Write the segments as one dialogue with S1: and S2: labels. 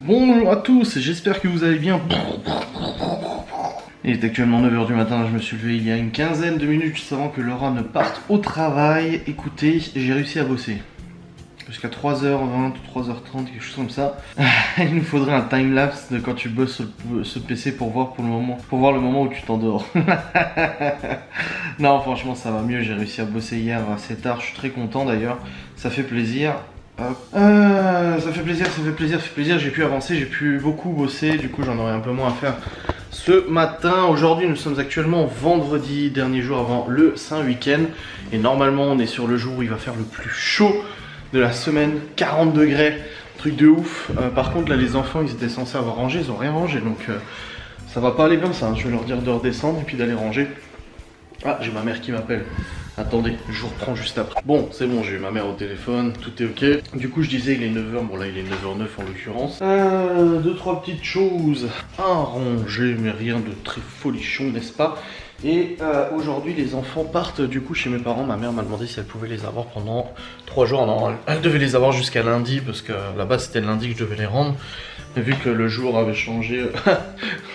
S1: Bonjour à tous, j'espère que vous allez bien. Il est actuellement 9h du matin, je me suis levé il y a une quinzaine de minutes juste avant que Laura ne parte au travail. Écoutez, j'ai réussi à bosser. Jusqu'à 3h20, 3h30, quelque chose comme ça. Il nous faudrait un timelapse de quand tu bosses sur ce PC pour voir le moment où tu t'endors. Non, franchement ça va mieux, j'ai réussi à bosser hier assez tard, je suis très content d'ailleurs, ça fait plaisir. Ça fait plaisir, j'ai pu avancer, j'ai pu beaucoup bosser, du coup j'en aurai un peu moins à faire ce matin. Aujourd'hui nous sommes actuellement vendredi, dernier jour avant le Saint Week-end, et normalement on est sur le jour où il va faire le plus chaud de la semaine, 40 degrés, truc de ouf. Par contre là les enfants ils étaient censés avoir rangé, ils ont rien rangé, donc ça va pas aller comme ça, hein. Je vais leur dire de redescendre et puis d'aller ranger. Ah, j'ai ma mère qui m'appelle. Attendez, je vous reprends juste après. Bon, c'est bon, j'ai eu ma mère au téléphone, tout est ok. Du coup, je disais, il est 9h, bon là, il est 9h09 en l'occurrence. Deux, trois petites choses à ranger, mais rien de très folichon, n'est-ce pas? Et aujourd'hui, les enfants partent du coup chez mes parents. Ma mère m'a demandé si elle pouvait les avoir pendant 3 jours. Non, elle devait les avoir jusqu'à lundi, parce que là-bas, c'était lundi que je devais les rendre. Mais vu que le jour avait changé,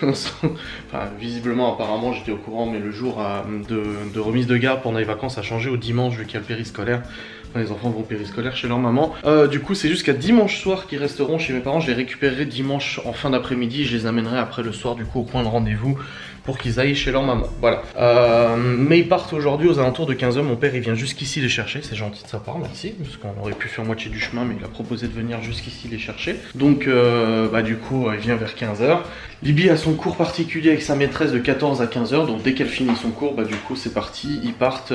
S1: enfin, visiblement, apparemment, j'étais au courant, mais le jour de remise de garde pendant les vacances a changé au dimanche, vu qu'il y a le périscolaire. Les enfants vont au périscolaire chez leur maman. Du coup, c'est jusqu'à dimanche soir qu'ils resteront chez mes parents. Je les récupérerai dimanche en fin d'après-midi. Je les amènerai après le soir, du coup, au point de rendez-vous pour qu'ils aillent chez leur maman. Voilà. Mais ils partent aujourd'hui aux alentours de 15h. Mon père, il vient jusqu'ici les chercher. C'est gentil de sa part, merci. Parce qu'on aurait pu faire moitié du chemin, mais il a proposé de venir jusqu'ici les chercher. Donc, du coup, il vient vers 15h. Libby a son cours particulier avec sa maîtresse de 14 à 15h. Donc, dès qu'elle finit son cours, du coup, c'est parti. Ils partent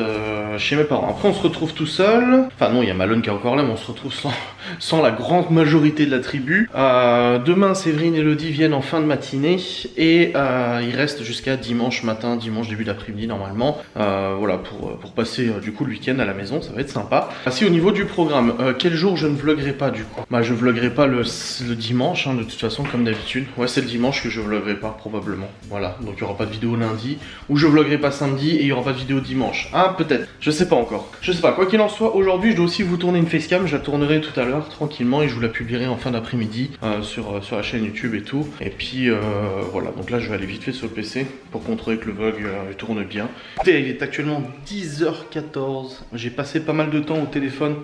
S1: chez mes parents. Après, on se retrouve tout seul. Enfin, non, il y a Malone qui est encore là, mais on se retrouve sans la grande majorité de la tribu. Demain, Séverine et Elodie viennent en fin de matinée. Et ils restent jusqu'à dimanche matin, dimanche début d'après-midi normalement. Voilà, pour passer du coup le week-end à la maison, ça va être sympa. Ainsi, au niveau du programme, quel jour je ne vloguerai pas du coup? Je vloguerai pas le dimanche, hein, de toute façon, comme d'habitude. Ouais, c'est le dimanche que je vloguerai pas, probablement. Voilà, donc il n'y aura pas de vidéo lundi, ou je vloguerai pas samedi, et il n'y aura pas de vidéo dimanche. Ah, peut-être, je sais pas encore. Je sais pas, quoi qu'il en soit, aujourd'hui, je dois aussi vous tourner une facecam, je la tournerai tout à l'heure, tranquillement, et je vous la publierai en fin d'après-midi, sur la chaîne YouTube et tout. Et puis, voilà, donc là, je vais aller vite fait sur le PC, pour contrôler que le vlog tourne bien. Écoutez, il est actuellement 10h14, j'ai passé pas mal de temps au téléphone,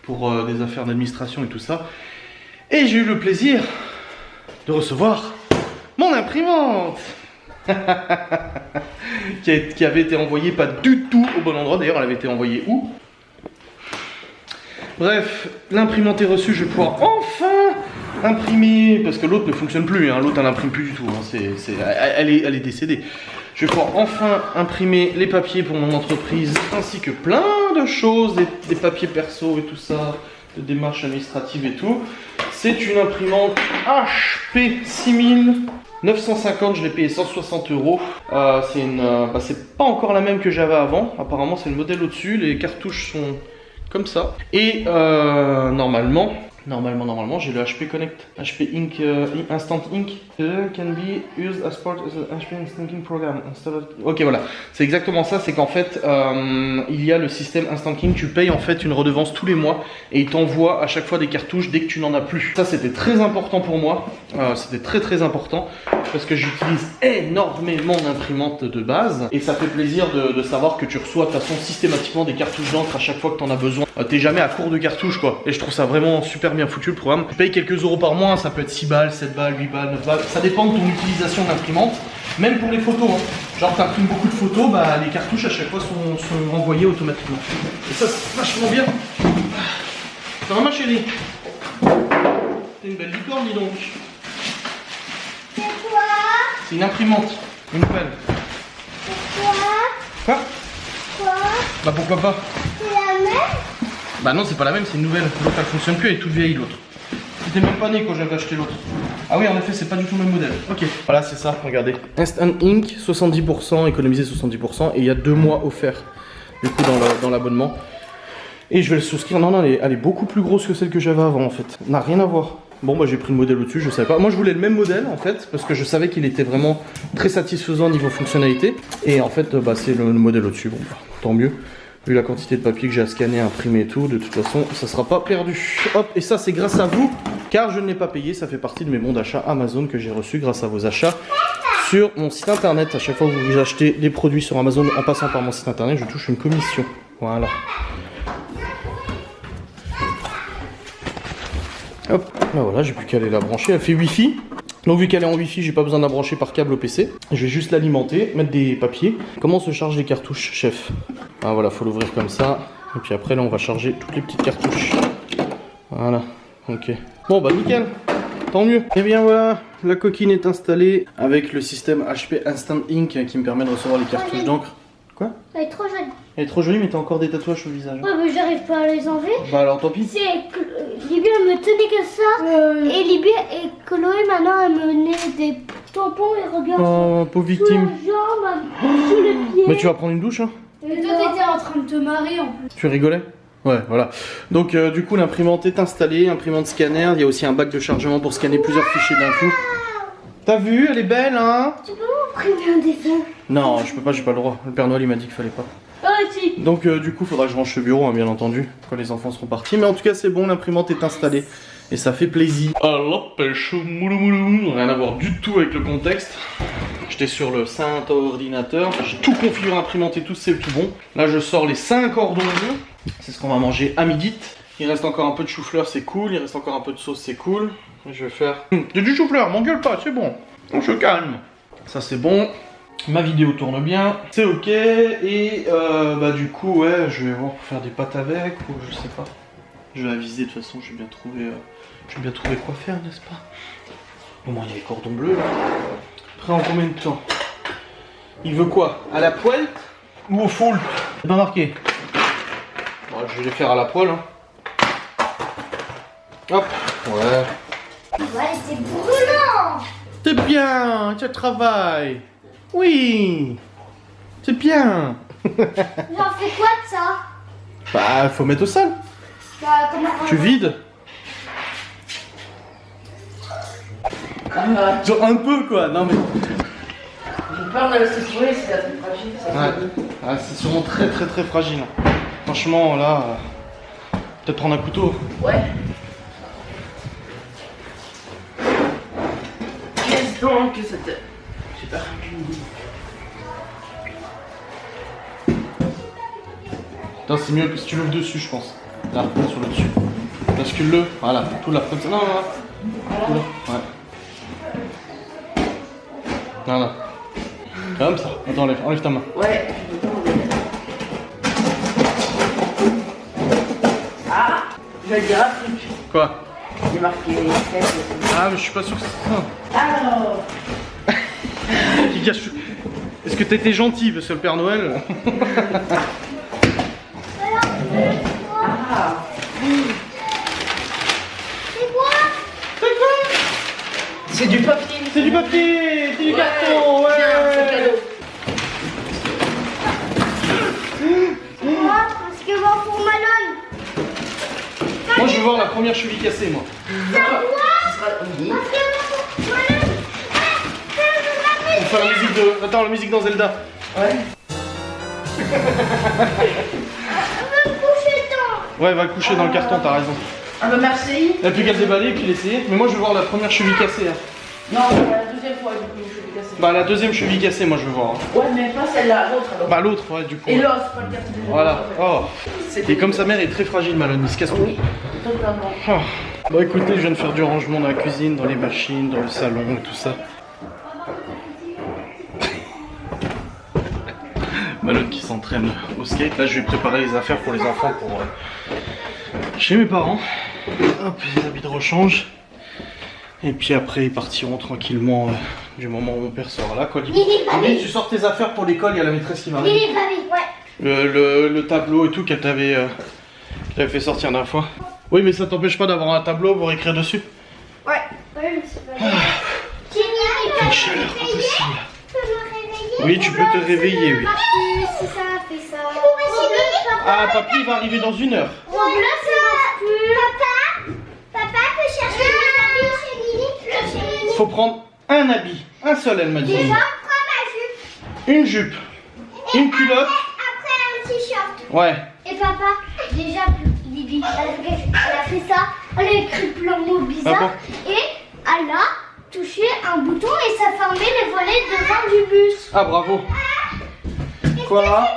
S1: pour des affaires d'administration et tout ça. Et j'ai eu le plaisir de recevoir mon imprimante qui avait été envoyée pas du tout au bon endroit. D'ailleurs, elle avait été envoyée où? Bref, l'imprimante est reçue, je vais pouvoir enfin imprimer, parce que l'autre ne fonctionne plus, hein. L'autre elle n'imprime plus du tout, hein. Elle est décédée. Je vais pouvoir enfin imprimer les papiers pour mon entreprise, ainsi que plein de choses, des papiers perso et tout ça, de démarches administratives et tout. C'est une imprimante HP 6950, je l'ai payé 160 €. C'est pas encore la même que j'avais avant, apparemment c'est le modèle au-dessus, les cartouches sont comme ça. Et normalement, j'ai le HP Connect, HP Ink, Instant Ink can be used as part of the HP Instant Ink program. Ok, voilà, c'est exactement ça. C'est qu'en fait, il y a le système Instant Ink. Tu payes en fait une redevance tous les mois et il t'envoie à chaque fois des cartouches dès que tu n'en as plus. Ça, c'était très important pour moi. C'était très important parce que j'utilise énormément d'imprimante de base et ça fait plaisir de savoir que tu reçois de toute façon systématiquement des cartouches d'encre à chaque fois que tu en as besoin. T'es jamais à court de cartouches, quoi. Et je trouve ça vraiment super bien foutu le programme. Tu payes quelques euros par mois, ça peut être 6 balles, 7 balles, 8 balles, 9 balles. Ça dépend de ton utilisation d'imprimante. Même pour les photos, hein. Genre t'imprimes beaucoup de photos, les cartouches à chaque fois sont renvoyées automatiquement. Et ça c'est vachement bien. Ça va ma chérie? T'es une belle licorne, dis donc.
S2: C'est quoi?
S1: C'est une imprimante, une nouvelle.
S2: C'est quoi?
S1: Quoi? Pourquoi pas?
S2: C'est la même?
S1: Non, c'est pas la même, c'est une nouvelle. L'autre elle fonctionne plus, elle est toute vieille l'autre. J'étais même pas né quand j'avais acheté l'autre. Ah oui, en effet, c'est pas du tout le même modèle. Ok, voilà, c'est ça, regardez. Instant Ink, 70%, économisé 70%, et il y a 2 mois offerts, du coup, dans l'abonnement. Et je vais le souscrire. Non, elle est beaucoup plus grosse que celle que j'avais avant, en fait. N'a rien à voir. Bon, j'ai pris le modèle au-dessus, je savais pas. Moi, je voulais le même modèle, en fait, parce que je savais qu'il était vraiment très satisfaisant niveau fonctionnalité. Et en fait, c'est le modèle au-dessus. Bon, tant mieux. Vu la quantité de papier que j'ai à scanner, imprimer et tout, de toute façon, ça sera pas perdu. Hop, et ça c'est grâce à vous, car je ne l'ai pas payé, ça fait partie de mes bons d'achat Amazon que j'ai reçus grâce à vos achats sur mon site internet. À chaque fois que vous achetez des produits sur Amazon en passant par mon site internet, je touche une commission. Voilà. Hop, bah voilà, j'ai plus qu'à aller la brancher, elle fait Wi-Fi. Donc vu qu'elle est en Wi-Fi, j'ai pas besoin de la brancher par câble au PC. Je vais juste l'alimenter, mettre des papiers. Comment se chargent les cartouches, chef? Ah voilà, faut l'ouvrir comme ça. Et puis après là, on va charger toutes les petites cartouches. Voilà, ok. Bon bah nickel, tant mieux. Et bien voilà, la coquine est installée avec le système HP Instant Ink qui me permet de recevoir les cartouches d'encre. Quoi?
S2: Elle est trop jolie.
S1: Elle est trop jolie, mais t'as encore des tatouages sur le visage.
S2: Ouais, mais j'arrive pas à les enlever.
S1: Bah alors tant pis.
S2: C'est que Libye elle me tenait que ça. Et Libye et Chloé maintenant elle me met des tampons et regarde.
S1: Oh, pauvre
S2: Sous
S1: victime.
S2: la jambe, sous le pied.
S1: Mais tu vas prendre une douche, hein?
S3: Mais toi t'étais en train de te marrer en plus.
S1: Tu rigolais? Ouais, voilà. Donc du coup l'imprimante est installée, imprimante scanner, il y a aussi un bac de chargement pour scanner plusieurs fichiers d'un coup. T'as vu, elle est belle, hein?
S2: Tu peux m'imprimer un dessin?
S1: Non, je peux pas, j'ai pas le droit. Le Père Noël il m'a dit qu'il fallait pas.
S2: Ah si.
S1: Donc du coup faudra que je range ce bureau, hein, bien entendu, quand les enfants seront partis. Mais en tout cas c'est bon, l'imprimante est installée. Et ça fait plaisir. Alors, pêche, moulou moulou, rien à voir du tout avec le contexte. J'étais sur le saint ordinateur, j'ai tout configuré, imprimante et tout, c'est tout bon. Là je sors les 5 cordons bleus. C'est ce qu'on va manger à midi. Il reste encore un peu de chou-fleur, c'est cool. Il reste encore un peu de sauce, c'est cool. Je vais faire... C'est du chou-fleur, m'engueule pas, c'est bon. On se calme. Ça c'est bon. Ma vidéo tourne bien. C'est ok. Et bah du coup, ouais, je vais voir pour faire des pâtes avec ou je sais pas. Je vais aviser de toute façon, j'ai bien trouvé quoi faire, n'est-ce pas? Au moins il y a les cordons bleus là. Prêt en combien de temps? Il veut quoi? À la poêle ou au four? C'est pas marqué. Bon, je vais les faire à la poêle. Hein. Hop, ouais.
S2: Ouais, c'est brûlant.
S1: C'est bien, tu travailles. Oui, c'est bien.
S2: J'en fais quoi de ça?
S1: Bah, faut mettre au sale.
S2: Bah, comment?
S1: Tu vides. Genre un peu quoi, non mais...
S3: J'ai peur de laisser couler, c'est la plus fragile. Ça
S1: Ouais, ah, c'est sûrement très très très fragile. Franchement là, peut-être prendre un couteau.
S3: Ouais. Qu'est-ce donc que c'était? J'ai pas.
S1: Putain, c'est mieux que si tu l'ouvres dessus, je pense. Là, sur le dessus. Bascule-le, voilà, tout là, comme ça. Non, non, non. Tout là, ouais. Voilà. Comme ça. Attends, enlève ta main.
S3: Ouais. Ah, je vais dire un truc.
S1: Quoi?
S3: J'ai marqué les fesses.
S1: Ah, mais je suis pas sûr que c'est ça.
S3: Alors.
S1: Il cache. Est-ce que t'étais gentil, monsieur le Père Noël?
S3: Ah.
S2: C'est quoi?
S3: C'est du papier.
S1: C'est du papier, c'est du
S3: Ouais.
S1: carton, ouais.
S3: Tiens, c'est cadeau.
S2: Moi, parce que moi pour Malone.
S1: Moi, je veux voir la première cheville cassée, moi.
S3: Ce sera. Oui.
S2: Parce que moi pour Malone.
S1: On va faire la musique de... Attends, la musique dans Zelda.
S3: Ouais.
S2: Je veux me coucher dedans.
S1: Ouais, va coucher dans le carton, t'as raison.
S3: Ah bah merci.
S1: Il n'y a plus qu'à le déballer et puis l'essayer. Mais moi, je veux voir la première cheville cassée. Hein.
S3: Non, c'est la deuxième fois du coup je vais casser.
S1: Bah, la deuxième cheville cassée, moi, je veux voir. Hein.
S3: Ouais, mais pas celle-là, l'autre alors.
S1: Bah, l'autre, ouais, du coup.
S3: Et l'os, pas le quartier.
S1: Voilà. Oh.
S3: C'était-
S1: Et comme sa mère est très fragile, Malone, il se casse tout.
S3: Oui, totalement.
S1: Oh. Bon, écoutez, je viens de faire du rangement dans la cuisine, dans les machines, dans le salon et tout ça. Malone qui s'entraîne au skate. Là, je vais préparer les affaires pour les enfants pour chez mes parents. Hop, les habits de rechange. Et puis après, ils partiront tranquillement du moment où mon père sera là. Quoi, Lily, tu sors tes affaires pour l'école, il y a la maîtresse qui m'arrive.
S2: Lily, Babi, ouais.
S1: Le tableau et tout qu'elle t'avait fait sortir la dernière fois. Oui, mais ça t'empêche pas d'avoir un tableau pour écrire dessus.
S2: Ouais, mais c'est pas grave.
S1: Une chaleur pas possible.
S2: Je peux me réveiller.
S1: Oui, tu peux te réveiller, oui.
S2: Si ça fait ça.
S1: Ah, papy va arriver dans 1 heure.
S2: Bon, là, c'est Papa peut chercher des habits chez Lily.
S1: Faut prendre un habit. Un seul, elle m'a dit.
S2: Déjà, prends ma jupe.
S1: Une jupe. Une culotte.
S2: Après, un t-shirt.
S1: Ouais.
S2: Et papa, déjà, Lily, elle a fait ça. Elle a écrit plein de mots bizarres.
S1: Ah
S2: Et elle a touché un bouton et ça fermait les volets devant du bus.
S1: Ah, bravo. Quoi?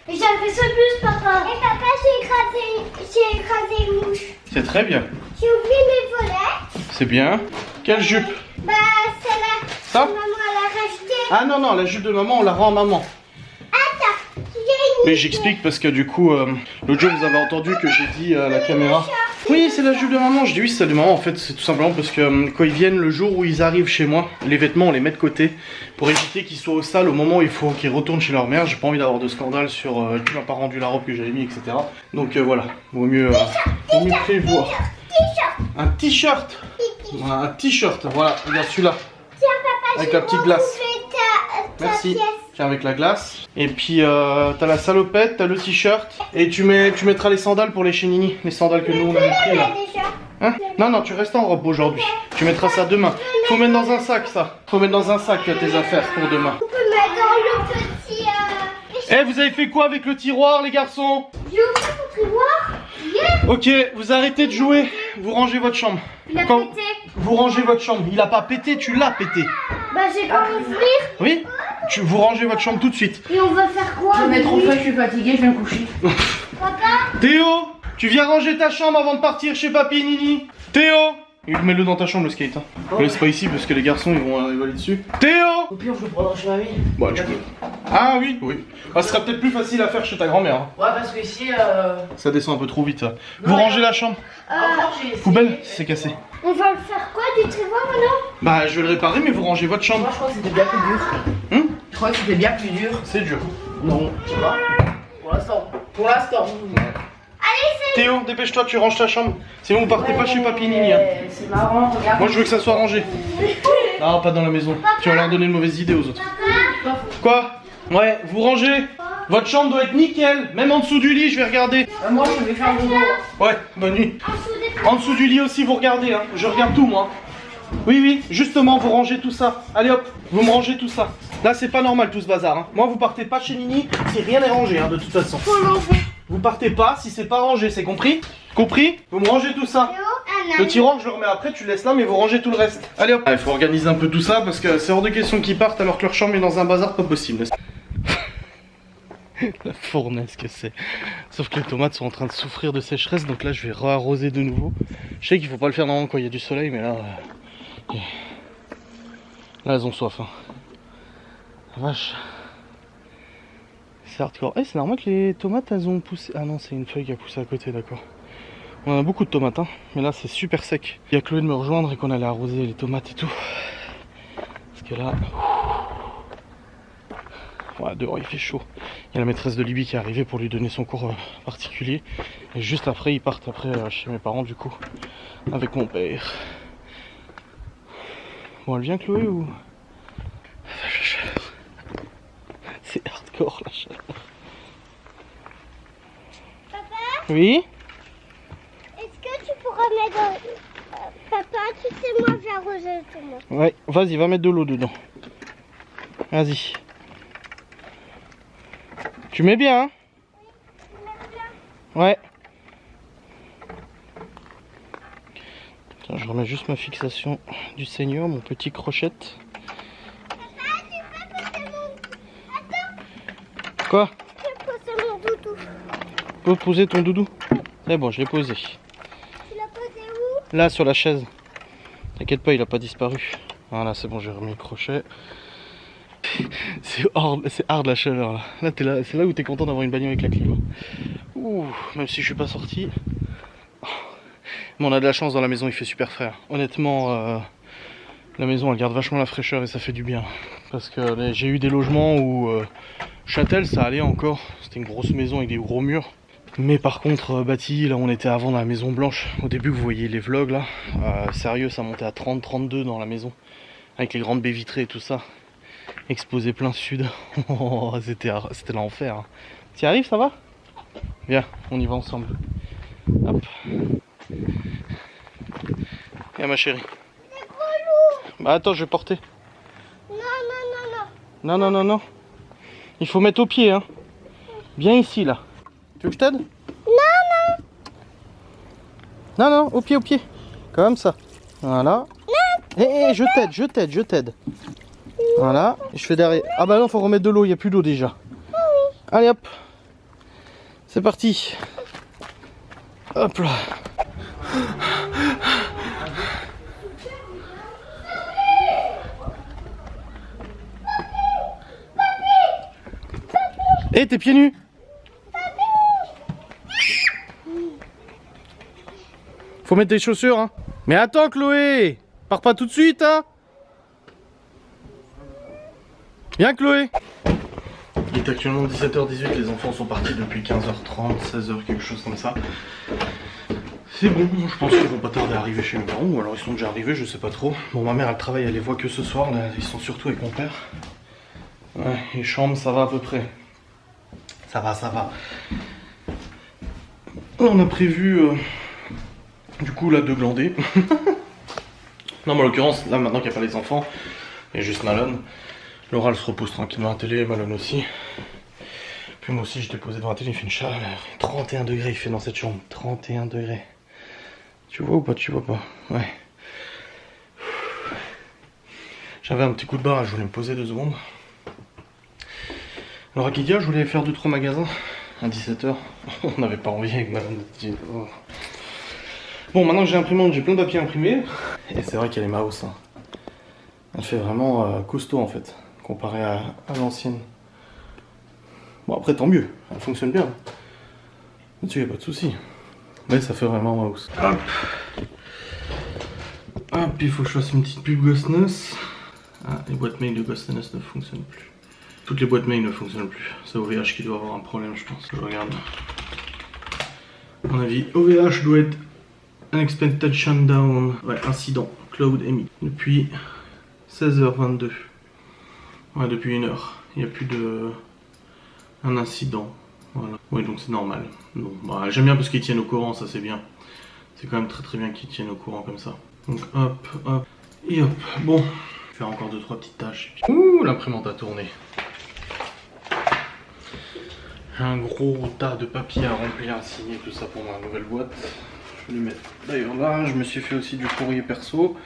S2: Et j'ai fait ce bus, papa. Et papa, j'ai écrasé une mouche.
S1: C'est très bien.
S2: J'ai oublié mes volets.
S1: C'est bien. Quelle jupe?
S2: Bah, celle-là.
S1: Ça?
S2: Maman, elle a racheté.
S1: Ah non, non, la jupe de maman, on la rend à maman.
S2: Attends, j'ai une.
S1: Mais j'explique parce que du coup, l'autre jour vous avez entendu que j'ai dit à la caméra. Oui, c'est la jupe de maman. Je dis oui, c'est celle de maman. En fait, c'est tout simplement parce que quand ils viennent le jour où ils arrivent chez moi, les vêtements on les met de côté pour éviter qu'ils soient au sale au moment où il faut qu'ils retournent chez leur mère. J'ai pas envie d'avoir de scandale sur tu m'as pas rendu la robe que j'avais mis, etc. Donc voilà, vaut mieux prévoir. Un t-shirt. Voilà, un t-shirt. Voilà, regarde celui-là.
S2: Tiens, papa,
S1: Avec la petite glace.
S2: ta
S1: Merci.
S2: pièce.
S1: Tiens, avec la glace. Et puis t'as la salopette, t'as le t-shirt. Et tu mettras les sandales pour les chenini. Les sandales que nous on avait pris là.
S2: Déjà.
S1: Hein? Non, non, tu restes en robe aujourd'hui. Tu mettras ça demain. Faut mettre dans un sac ça. Faut mettre dans un sac tes affaires pour demain.
S2: On peut mettre dans le petit.
S1: Eh, vous avez fait quoi avec le tiroir, les garçons?
S2: J'ai ouvert mon tiroir. Yeah.
S1: Ok, vous arrêtez de jouer. Vous rangez votre chambre.
S2: Il a
S1: Quand
S2: pété.
S1: vous rangez votre chambre. Il a pas pété, tu l'as pété.
S2: Bah, j'ai qu'à ouvrir.
S1: Oui? Vous rangez votre chambre tout de suite.
S2: Et on va faire quoi?
S3: Je vais mettre au feu, je suis fatiguée, je vais me coucher.
S2: Papa.
S1: Théo, tu viens ranger ta chambre avant de partir chez papy Nini. Théo, mets-le dans ta chambre le skate. Hein.
S3: Oh.
S1: Laisse pas ici parce que les garçons ils vont aller dessus. Théo.
S3: Au pire, je le prendrai chez mamie.
S1: Bon, tu peux. Ah oui, oui. Ah, ce sera peut-être plus facile à faire chez ta grand-mère. Hein.
S3: Ouais, parce que ici.
S1: Ça descend un peu trop vite. Ça. Vous rangez la chambre.
S3: Encore, j'ai essayé.
S1: Poubelle, c'est cassé.
S2: On va le faire quoi du tiroir maintenant?
S1: Bah, je vais le réparer, mais vous rangez votre chambre.
S3: Moi, je crois que c'était bien plus dur.
S1: Hum?
S3: Je crois que c'était bien plus dur.
S1: C'est dur.
S3: Non, tu vois. Pour l'instant. Pour l'instant.
S2: Allez, c'est.
S1: Théo, dépêche-toi, tu ranges ta chambre. Sinon, vous partez pas chez papy Nini. Hein.
S3: C'est marrant, regarde.
S1: Moi, je veux que ça soit rangé. Non, pas dans la maison. Tu vas leur donner une mauvaise idée aux autres. Quoi? Ouais, vous rangez. Votre chambre doit être nickel. Même en dessous du lit, je vais regarder.
S3: Moi, je vais faire mon dos.
S1: Ouais, bonne nuit.
S2: En dessous des.
S1: En dessous du lit aussi, vous regardez. Hein. Je regarde tout, moi. Oui, oui, justement, vous rangez tout ça. Allez hop, vous me rangez tout ça. Là, c'est pas normal tout ce bazar. Hein. Moi, vous partez pas chez Nini si rien n'est rangé, hein, de toute façon. Vous partez pas si c'est pas rangé, c'est compris? Compris? Vous me rangez tout ça. Le tiroir, je le remets après, tu le laisses là, mais vous rangez tout le reste. Allez hop. Il faut organiser un peu tout ça parce que c'est hors de question qu'ils partent alors que leur chambre est dans un bazar pas possible. La fournaise que c'est. Sauf que les tomates sont en train de souffrir de sécheresse, donc là je vais re-arroser de nouveau. Je sais qu'il faut pas le faire normalement quand il y a du soleil, mais là... Là elles ont soif. Hein. Vache. C'est hardcore. Eh, c'est normal que les tomates elles ont poussé... Ah non, c'est une feuille qui a poussé à côté, d'accord. On a beaucoup de tomates, hein, mais là c'est super sec. Il y a Chloé de me rejoindre et qu'on allait arroser les tomates et tout. Parce que là... Ouais, dehors il fait chaud. Il y a la maîtresse de Libye qui est arrivée pour lui donner son cours particulier. Et juste après, ils partent après chez mes parents du coup. Avec mon père. Bon, elle vient Chloé ou... C'est hardcore la chaleur.
S2: Papa,
S1: Oui?
S2: est-ce que tu pourras mettre. Papa, tu sais, moi, j'ai arrosé tout le monde.
S1: Ouais, vas-y, va mettre de l'eau dedans. Vas-y. Tu mets bien, hein? Ouais. Tiens, je remets juste ma fixation du Seigneur, mon petit crochette. Quoi?
S2: Je vais poser mon doudou.
S1: Tu peux poser ton doudou? C'est bon, je l'ai posé.
S2: Tu l'as posé où?
S1: Là, sur la chaise. T'inquiète pas, il a pas disparu. Voilà, c'est bon, j'ai remis le crochet. C'est hard la chaleur là. Là, c'est là où t'es content d'avoir une bagnole avec la clim. Ouh, même si je suis pas sorti. Mais on a de la chance dans la maison, il fait super frais. Honnêtement, la maison elle garde vachement la fraîcheur et ça fait du bien. Parce que j'ai eu des logements où Châtel ça allait encore. C'était une grosse maison avec des gros murs. Mais par contre, bâti, là on était avant dans la maison blanche. Au début, vous voyez les vlogs là. Sérieux, ça montait à 30-32 dans la maison. Avec les grandes baies vitrées et tout ça. Exposé plein sud. C'était l'enfer. Hein. T'y arrives, ça va? Viens, on y va ensemble. Hop. Viens ma chérie. Bah attends, je vais porter.
S2: Non, non, non, non.
S1: Non, non, non, non. Il faut mettre au pied, hein. Viens ici là. Tu veux que je t'aide? Non, non, au pied, au pied. Comme ça. Voilà. Hé, je t'aide. Voilà. Et je fais derrière. Ah bah non, faut remettre de l'eau, il n'y a plus d'eau déjà. Allez hop. C'est parti. Hop là. Hé, t'es pieds nus. Faut mettre des chaussures, hein. Mais attends, Chloé. Pars pas tout de suite, hein. Viens, Chloé. Il est actuellement 17h18, les enfants sont partis depuis 15h30, 16h, quelque chose comme ça. C'est bon, je pense qu'ils vont pas tarder à arriver chez mes parents, ou alors ils sont déjà arrivés, je sais pas trop. Bon, ma mère elle travaille, elle les voit que ce soir, là, ils sont surtout avec mon père. Ouais, les chambres, ça va à peu près. Ça va. On a prévu, du coup, là, de glander. Non, mais en l'occurrence, là, maintenant qu'il n'y a pas les enfants, il y a juste Malone. Laura, elle se repose tranquillement à la télé, Malone aussi. Puis moi aussi, j'étais posé devant la télé, il fait une chaleur. 31 degrés, il fait dans cette chambre. 31 degrés. Tu vois ou pas? Tu vois pas? Ouais. J'avais un petit coup de barre, je voulais me poser 2 secondes. Alors à Kidia, je voulais faire 2-3 magasins à 17h. On n'avait pas envie avec Malone. Bon, maintenant que j'ai imprimante, j'ai plein de papiers imprimés. Et c'est vrai qu'elle est mouse. Hein. Elle fait vraiment costaud en fait, comparé à l'ancienne. Bon, après, tant mieux, elle fonctionne bien. Là-dessus, il n'y a pas de souci. Mais ça fait vraiment mouse. Hop. Hop, il faut que je fasse une petite pub Ghostness. Ah, les boîtes mail de Ghostness ne fonctionnent plus. Toutes les boîtes mail ne fonctionnent plus. C'est OVH qui doit avoir un problème, je pense. Je regarde. À mon avis, OVH doit être Unexpected Shutdown. Ouais, incident. Cloud Emmy. Depuis 16h22. Ouais, depuis 1 heure. Il n'y a plus de... un incident. Voilà. Oui, donc c'est normal. Bon, bah, j'aime bien parce qu'ils tiennent au courant, ça c'est bien. C'est quand même très bien qu'ils tiennent au courant comme ça. Donc hop, hop, et hop. Bon, je vais faire encore 2-3 petites tâches. Ouh, l'imprimante a tourné. J'ai un gros tas de papier à remplir, à signer, tout ça pour ma nouvelle boîte. Je vais les mettre d'ailleurs là. Je me suis fait aussi du courrier perso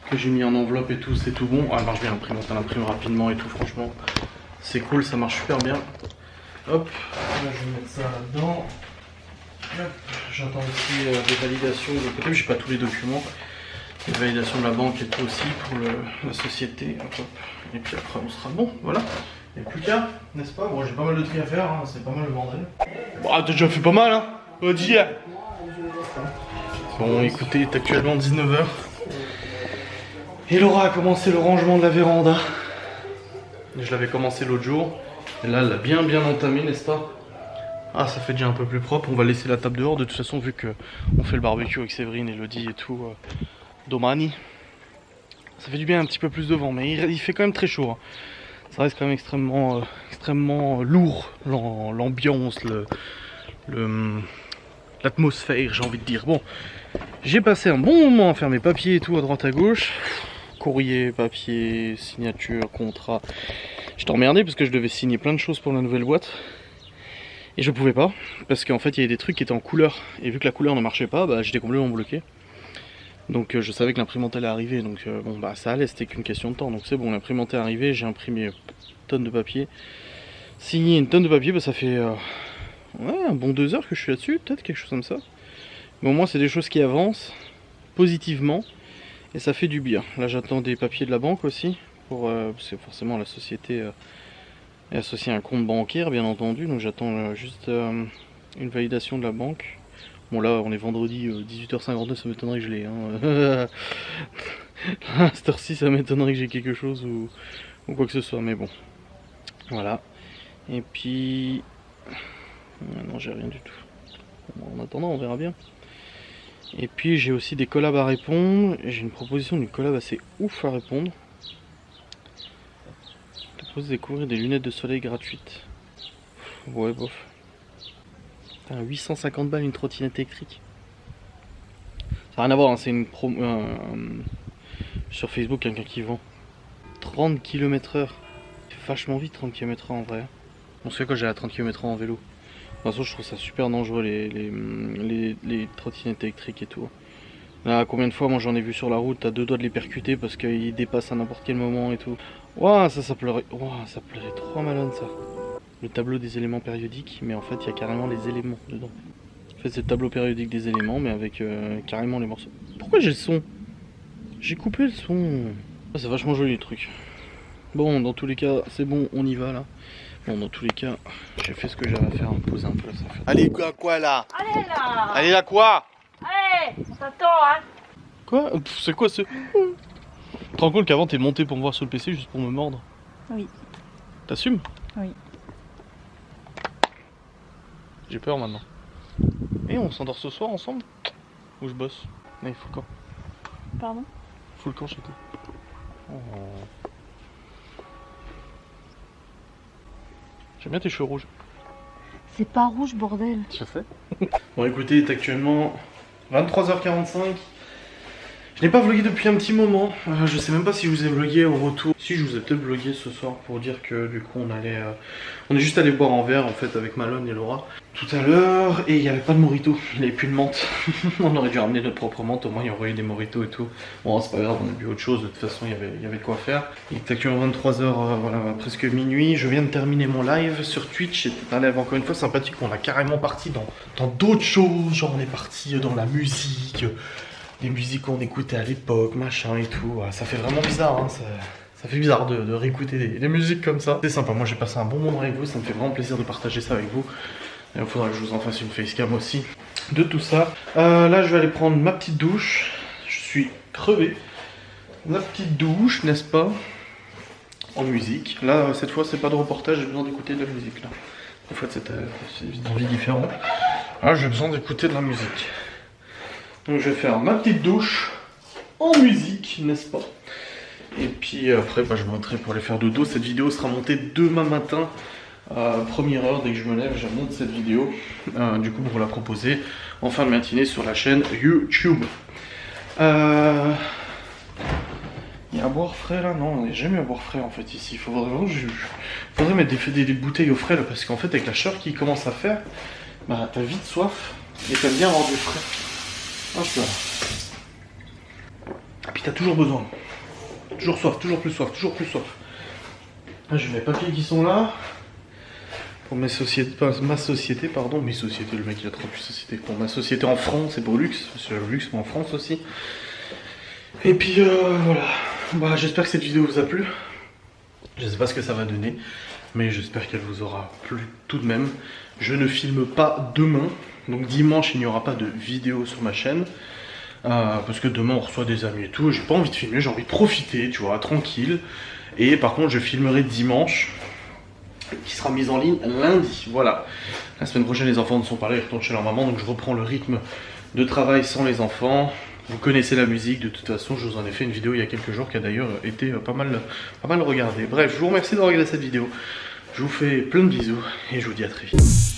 S1: que j'ai mis en enveloppe et tout, c'est tout bon. Ah, elle marche bien l'imprimante, elle imprime rapidement et tout, franchement. C'est cool, ça marche super bien. Hop, là je vais mettre ça là-dedans. J'attends aussi des validations de l'autre côté, j'ai pas tous les documents. Les validations de la banque et tout aussi pour la société. Hop, hop. Et puis après on sera bon, voilà. Et plus qu'à, n'est-ce pas? Bon, j'ai pas mal de tri à faire, hein. C'est pas mal le bordel. Bon, t'as déjà fait pas mal, hein? Dis. Bon, écoutez, il est actuellement 19h. Et Laura a commencé le rangement de la véranda. Je l'avais commencé l'autre jour. Et là, elle l'a bien entamé, n'est-ce pas? Ah, ça fait déjà un peu plus propre. On va laisser la table dehors. De toute façon, vu qu'on fait le barbecue avec Séverine, Elodie et tout, Domani, ça fait du bien un petit peu plus de vent. Mais il fait quand même très chaud. Hein. Ça reste quand même extrêmement lourd, l'ambiance, l'atmosphère, j'ai envie de dire. Bon, j'ai passé un bon moment à faire mes papiers et tout à droite à gauche. Courrier, papier, signature, contrat. J'étais emmerdé parce que je devais signer plein de choses pour la nouvelle boîte. Et je pouvais pas, parce qu'en fait il y avait des trucs qui étaient en couleur. Et vu que la couleur ne marchait pas, bah, j'étais complètement bloqué. Donc je savais que l'imprimante allait arriver, donc bon bah ça allait, c'était qu'une question de temps. Donc c'est bon, l'imprimante est arrivée, j'ai imprimé une tonne de papier. Signé une tonne de papier, bah ça fait ouais, un bon 2 heures que je suis là-dessus, peut-être quelque chose comme ça. Mais au moins c'est des choses qui avancent positivement. Et ça fait du bien. Là j'attends des papiers de la banque aussi. Parce que forcément la société est associée à un compte bancaire bien entendu. Donc j'attends juste une validation de la banque. Bon là on est vendredi 18h52, ça m'étonnerait que je l'ai. Hein. À cette heure-ci ça m'étonnerait que j'ai quelque chose ou quoi que ce soit. Mais bon. Voilà. Et puis... non j'ai rien du tout. En attendant on verra bien. Et puis j'ai aussi des collabs à répondre. J'ai une proposition d'une collab assez ouf à répondre. Je te propose de découvrir des lunettes de soleil gratuites. Ouais bof. 850 balles une trottinette électrique. Ça n'a rien à voir, hein, c'est une promo sur Facebook, quelqu'un qui vend 30 km/h. C'est vachement vite 30 km/h en vrai. Bon, c'est quoi, j'ai à 30 km/h en vélo. toute façon, je trouve ça super dangereux les trottinettes électriques et tout. Là, combien de fois moi j'en ai vu sur la route, t'as deux doigts de les percuter parce qu'ils dépassent à n'importe quel moment et tout. Ouah, ça pleurait. Ouah, ça pleurait trop malade ça. Le tableau des éléments périodiques, mais en fait il y a carrément les éléments dedans. En fait c'est le tableau périodique des éléments, mais avec carrément les morceaux. Pourquoi j'ai le son? J'ai coupé le son. Ah, c'est vachement joli le truc. Bon, dans tous les cas, c'est bon, on y va là. Bon, dans tous les cas, j'ai fait ce que j'avais à faire, me poser un peu là, ça fait.
S4: Allez, quoi là?
S3: Allez là.
S4: Allez là quoi?
S3: Allez, on t'attend hein.
S1: Quoi? C'est quoi ce... Tu te rends compte qu'avant t'es monté pour me voir sur le PC juste pour me mordre?
S5: Oui.
S1: T'assumes?
S5: Oui.
S1: J'ai peur maintenant. Et on s'endort ce soir ensemble? Ou je bosse? Non, il faut quand?
S5: Pardon?
S1: Faut le camp chez toi. Oh. J'aime bien tes cheveux rouges.
S5: C'est pas rouge, bordel.
S1: Je sais. Bon écoutez, il est actuellement 23h45. Je n'ai pas vlogué depuis un petit moment. Je sais même pas si je vous ai vlogué au retour. Si, je vous ai peut-être vlogué ce soir pour dire que du coup on est juste allé boire un verre en fait avec Malone et Laura tout à l'heure, et il n'y avait pas de mojito, il n'y avait plus de menthe. On aurait dû ramener notre propre menthe, au moins il y aurait eu des mojitos et tout. Bon, c'est pas grave, on a bu autre chose, de toute façon il y avait de quoi faire. Il est actuellement 23h, voilà, presque minuit. Je viens de terminer mon live sur Twitch. C'était un live encore une fois sympathique. On a carrément parti dans d'autres choses, genre on est parti dans la musique, les musiques qu'on écoutait à l'époque, machin et tout. Ça fait vraiment bizarre, hein, ça fait bizarre de réécouter les musiques comme ça. C'est sympa, moi j'ai passé un bon moment avec vous, ça me fait vraiment plaisir de partager ça avec vous. Et il faudra que je vous en fasse une facecam aussi de tout ça. Là je vais aller prendre ma petite douche. Je suis crevé. La petite douche, n'est-ce pas? En musique. Là cette fois c'est pas de reportage, j'ai besoin d'écouter de la musique là. En fait c'est une envie différente. Là j'ai besoin d'écouter de la musique. Donc je vais faire ma petite douche en musique, n'est-ce pas? Et puis après bah, je monterai pour aller faire dodo. Cette vidéo sera montée demain matin. Première heure, dès que je me lève, je monte cette vidéo. Du coup, pour vous la proposer en fin de matinée sur la chaîne YouTube. Il y a à boire frais là? Non, on n'a jamais à boire frais en fait ici. Faudrait mettre des bouteilles au frais là, parce qu'en fait, avec la chaleur qui commence à faire, bah t'as vite soif et t'aimes bien avoir du frais. Hop là. Et puis t'as toujours besoin. Toujours soif, toujours plus soif, toujours plus soif. Là, j'ai mes papiers qui sont là. Pour ma société, le mec il a 38 sociétés. Pour ma société en France et pour Luxe, parce que Luxe mais en France aussi. Et puis voilà. Bah, j'espère que cette vidéo vous a plu. Je sais pas ce que ça va donner, mais j'espère qu'elle vous aura plu tout de même. Je ne filme pas demain, donc dimanche il n'y aura pas de vidéo sur ma chaîne. Parce que demain on reçoit des amis et tout, j'ai pas envie de filmer, j'ai envie de profiter, tu vois, tranquille. Et par contre je filmerai dimanche, qui sera mise en ligne lundi, voilà. La semaine prochaine les enfants ne sont pas là, ils retournent chez leur maman, donc je reprends le rythme de travail sans les enfants. Vous connaissez la musique, de toute façon je vous en ai fait une vidéo il y a quelques jours qui a d'ailleurs été pas mal regardée. Bref, je vous remercie de regarder cette vidéo, je vous fais plein de bisous et je vous dis à très vite.